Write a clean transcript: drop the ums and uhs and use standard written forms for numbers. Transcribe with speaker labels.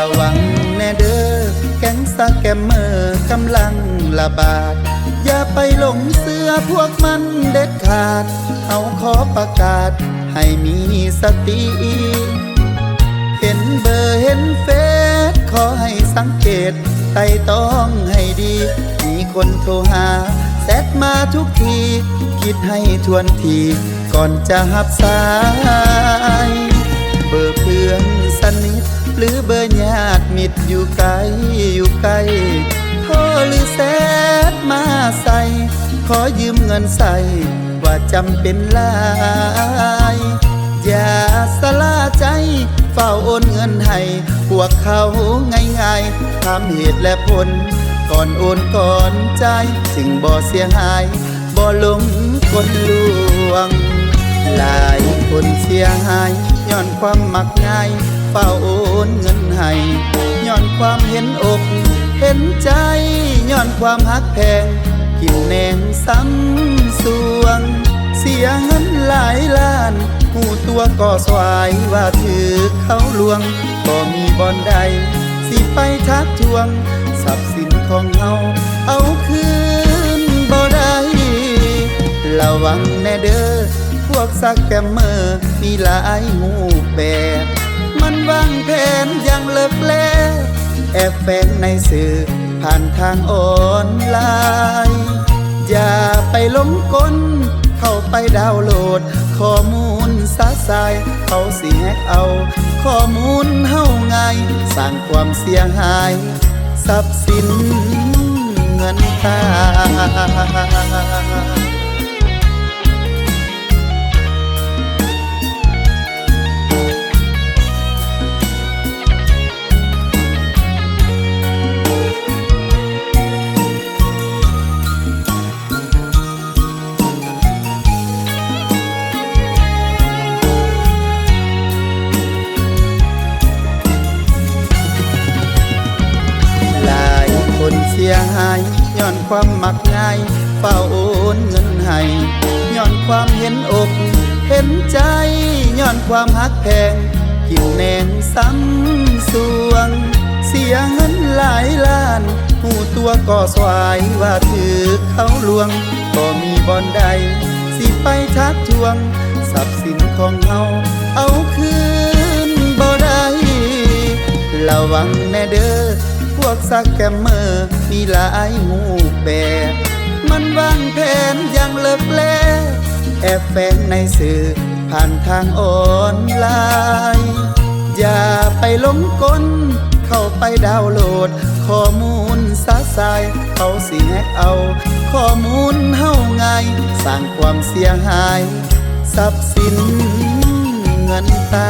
Speaker 1: ระวังแน่เด้อแก๊งสแกมเมอร์กำลังระบาดอย่าไปหลงเสื้อพวกมันเด็ดขาดเอาขอประกาศให้มีสติเห็นเบอร์เห็นเฟซขอให้สังเกตไต่ต้องให้ดีมีคนโทรหาแซดมาทุกทีคิดให้ทวนทีก่อนจะหับสายเบอร์เพื่อนสนิทหรือเบอร์ญาติมิตรอยู่ไกลอยู่ไกลโทรหรือแซดมาใส่ขอยืมเงินใส่ว่าจำเป็นหลายอย่าสลาใจเฝ้าโอนเงินให้พวกเขาง่ายๆถามเหตุและผลก่อนโอนก่อนใจจึงบ่เสียหายบ่หลงคนลวงหลายคนเสียหายย้อนความมักง่ายเฝ้าโอนเงินให้ย้อนความเห็นอกเห็นใจย้อนความฮักแพงกินแหนงซ้ำสวงเสียเงินหลายล้านหูตัวก็สวายว่าถือเขาลวงก็มีบ่อนใดสิไปทักทวงทรัพย์สินของเฮาเอาคืนบ่ได้ระวังแน่เด้อพวกสแกมเมอร์มีหลายงูแบบมันวางแผนอย่างเลิกแลแอบแฝงในสื่อผ่านทางออนไลน์อย่าไปหลงกลเข้าไปดาวน์โหลดข้อมูลสาสายเขาสิแฮกเอาข้อมูลเฮาง่ายสร้างความเสียหายทรัพย์สินเงินตาคนเสียหายย้อนความมักง่ายเฝ้าโอนเงินให้ย้อนความเห็นอกเห็นใจย้อนความฮักแพงกินแหนงซ้ำสวงเสียเงินหลายล้านหูตัวก็สวายว่าถือเขาลวงก็มีบ่อนใดสิไปทักทวงทรัพย์สินของเฮาเอาคืนบ่ได้ระวังแน่เด้อพวกสแกมเมอร์มีหลายงูแบบมันวางแผนอย่างเลิกแลแอบแฝงในสื่อผ่านทางออนไลน์อย่าไปหลงกลเข้าไปดาวน์โหลดข้อมูลสาสายเขาสิแฮกเอาข้อมูลเฮาง่ายสร้างความเสียหายทรัพย์สินเงินตา